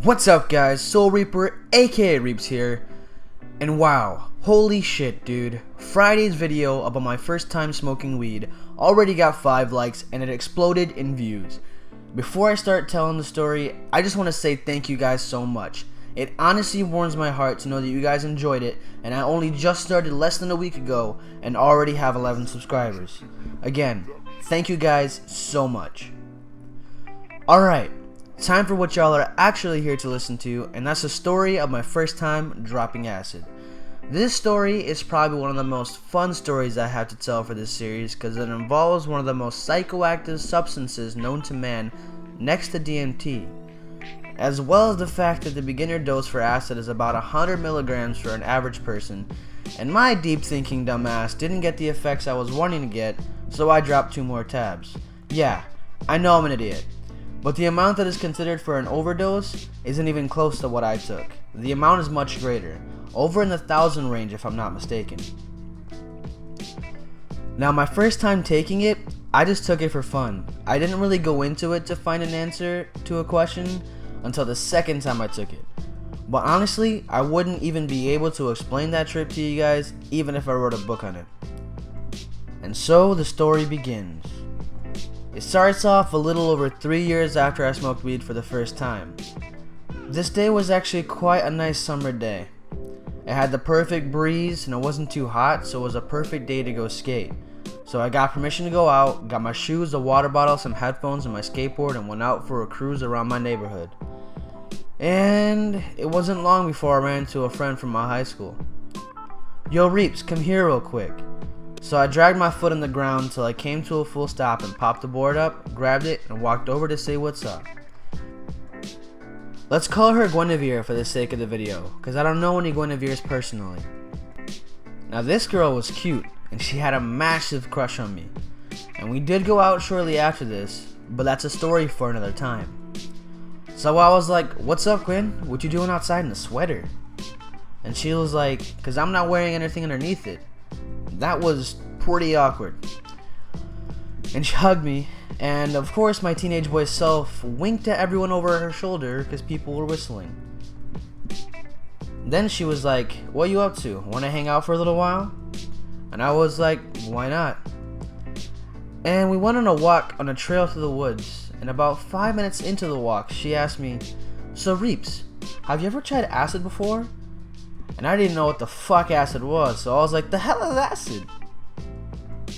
What's up guys, Soul Reaper aka Reaps here, and wow, holy shit dude, Friday's video about my first time smoking weed already got 5 likes and it exploded in views. Before I start telling the story, I just want to say thank you guys so much. It honestly warms my heart to know that you guys enjoyed it, and I only just started less than a week ago and already have 11 subscribers. Again, thank you guys so much. Alright, time for what y'all are actually here to listen to, and that's the story of my first time dropping acid. This story is probably one of the most fun stories I have to tell for this series because it involves one of the most psychoactive substances known to man next to DMT, as well as the fact that the beginner dose for acid is about 100 milligrams for an average person, and my deep thinking dumbass didn't get the effects I was wanting to get, so I dropped 2 more tabs. Yeah, I know I'm an idiot. But the amount that is considered for an overdose isn't even close to what I took. The amount is much greater, over in the 1,000 range if I'm not mistaken. Now my first time taking it, I just took it for fun. I didn't really go into it to find an answer to a question until the second time I took it. But honestly, I wouldn't even be able to explain that trip to you guys even if I wrote a book on it. And so the story begins. It starts off a little over 3 years after I smoked weed for the first time. This day was actually quite a nice summer day. It had the perfect breeze and it wasn't too hot, so it was a perfect day to go skate. So I got permission to go out, got my shoes, a water bottle, some headphones, and my skateboard, and went out for a cruise around my neighborhood. And it wasn't long before I ran into a friend from my high school. "Yo Reaps, come here real quick." So I dragged my foot on the ground till I came to a full stop and popped the board up, grabbed it, and walked over to say what's up. Let's call her Guinevere for the sake of the video, because I don't know any Guineveres personally. Now this girl was cute, and she had a massive crush on me. And we did go out shortly after this, but that's a story for another time. So I was like, "What's up, Gwen? What you doing outside in a sweater?" And she was like, "Cause I'm not wearing anything underneath it." That was pretty awkward. And she hugged me, and of course my teenage boy self winked at everyone over her shoulder because people were whistling. Then she was like, "What you up to? Want to hang out for a little while?" And I was like, "Why not?" And we went on a walk on a trail through the woods, and about 5 minutes into the walk she asked me, "So Reaps, have you ever tried acid before?" And I didn't know what the fuck acid was, so I was like, "The hell is acid?"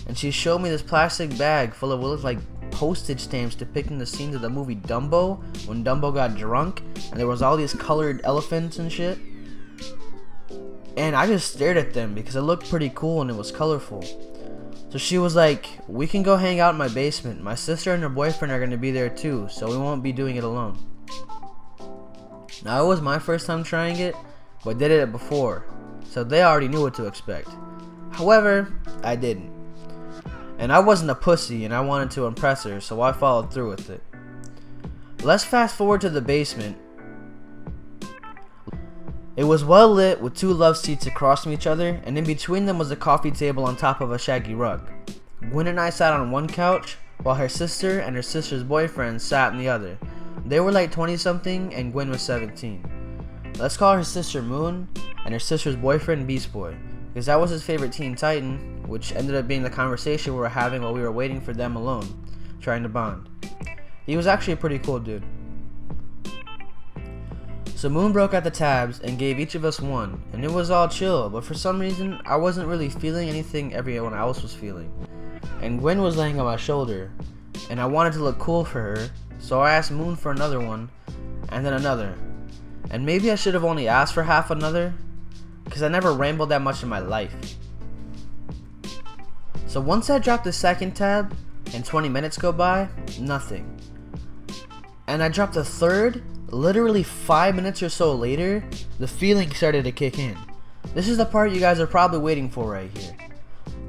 And she showed me this plastic bag full of what looked like postage stamps depicting the scenes of the movie Dumbo, when Dumbo got drunk, and there was all these colored elephants and shit. And I just stared at them because it looked pretty cool and it was colorful. So she was like, "We can go hang out in my basement. My sister and her boyfriend are going to be there too, so we won't be doing it alone." Now it was my first time trying it, but I did it before, so they already knew what to expect. However, I didn't. And I wasn't a pussy and I wanted to impress her, so I followed through with it. Let's fast forward to the basement. It was well lit with 2 love seats across from each other, and in between them was a coffee table on top of a shaggy rug. Gwen and I sat on one couch, while her sister and her sister's boyfriend sat in the other. They were like 20 something and Gwen was 17. Let's call her sister Moon and her sister's boyfriend Beast Boy, because that was his favorite Teen Titan, which ended up being the conversation we were having while we were waiting for them alone, trying to bond. He was actually a pretty cool dude. So Moon broke out the tabs and gave each of us one, and it was all chill, but for some reason I wasn't really feeling anything everyone else was feeling. And Gwen was laying on my shoulder, and I wanted to look cool for her, so I asked Moon for another one, and then another. And maybe I should have only asked for half another, because I never rambled that much in my life. So once I dropped the second tab, and 20 minutes go by, nothing. And I dropped the third, literally 5 minutes or so later, the feeling started to kick in. This is the part you guys are probably waiting for right here.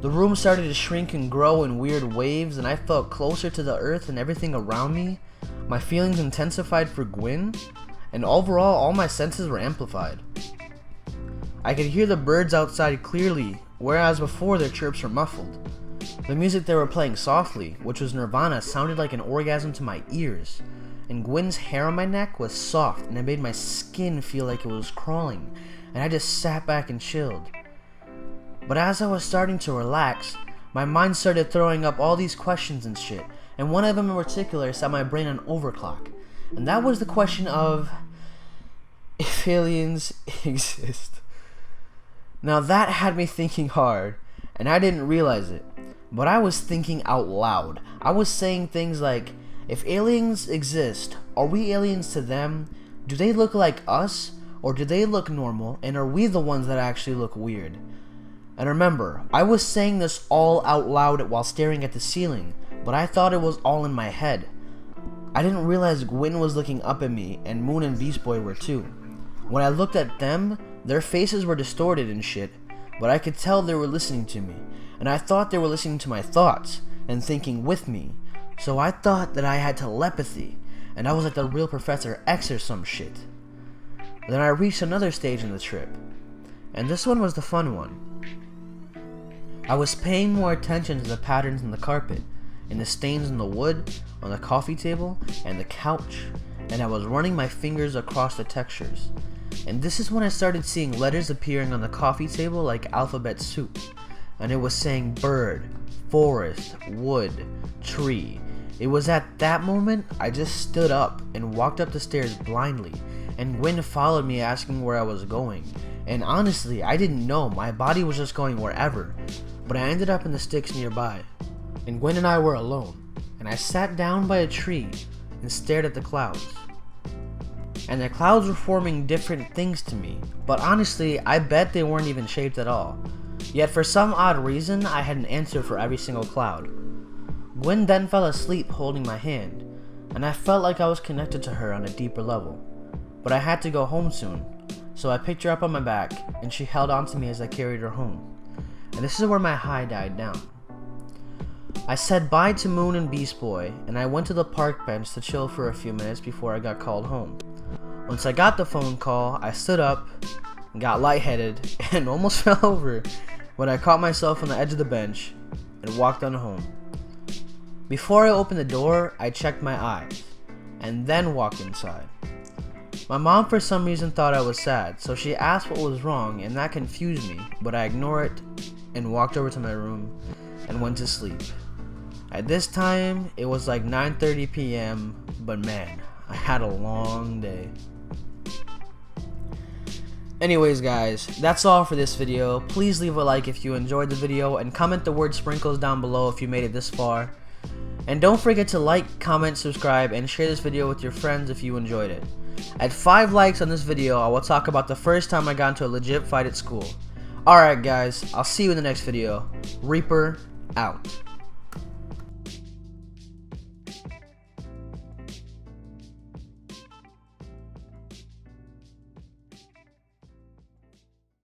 The room started to shrink and grow in weird waves, and I felt closer to the earth and everything around me. My feelings intensified for Gwen, and overall all my senses were amplified. I could hear the birds outside clearly, whereas before their chirps were muffled. The music they were playing softly, which was Nirvana, sounded like an orgasm to my ears, and Gwen's hair on my neck was soft and it made my skin feel like it was crawling, and I just sat back and chilled. But as I was starting to relax, my mind started throwing up all these questions and shit, and one of them in particular set my brain on overclock, and that was the question of if aliens exist. Now that had me thinking hard, and I didn't realize it, but I was thinking out loud. I was saying things like, if aliens exist, are we aliens to them? Do they look like us? Or do they look normal? And are we the ones that actually look weird? And remember, I was saying this all out loud while staring at the ceiling, but I thought it was all in my head. I didn't realize Gwen was looking up at me, and Moon and Beast Boy were too. When I looked at them, their faces were distorted and shit, but I could tell they were listening to me, and I thought they were listening to my thoughts and thinking with me. So I thought that I had telepathy, and I was like the real Professor X or some shit. Then I reached another stage in the trip, and this one was the fun one. I was paying more attention to the patterns in the carpet, and the stains in the wood, on the coffee table, and the couch, and I was running my fingers across the textures. And this is when I started seeing letters appearing on the coffee table like alphabet soup, and it was saying bird, forest, wood, tree. It was at that moment I just stood up and walked up the stairs blindly, and Gwen followed me asking where I was going. And honestly, I didn't know, my body was just going wherever, but I ended up in the sticks nearby, and Gwen and I were alone, and I sat down by a tree and stared at the clouds. And the clouds were forming different things to me, but honestly, I bet they weren't even shaped at all. Yet for some odd reason, I had an answer for every single cloud. Gwen then fell asleep holding my hand, and I felt like I was connected to her on a deeper level. But I had to go home soon, so I picked her up on my back, and she held on to me as I carried her home. And this is where my high died down. I said bye to Moon and Beast Boy, and I went to the park bench to chill for a few minutes before I got called home. Once I got the phone call, I stood up, got lightheaded, and almost fell over when I caught myself on the edge of the bench and walked on home. Before I opened the door, I checked my eyes, and then walked inside. My mom for some reason thought I was sad, so she asked what was wrong, and that confused me, but I ignored it and walked over to my room and went to sleep. At this time, it was like 9:30 p.m., but man, I had a long day. Anyways guys, that's all for this video. Please leave a like if you enjoyed the video, and comment the word sprinkles down below if you made it this far. And don't forget to like, comment, subscribe, and share this video with your friends if you enjoyed it. At 5 likes on this video, I will talk about the first time I got into a legit fight at school. Alright guys, I'll see you in the next video. Reaper, out.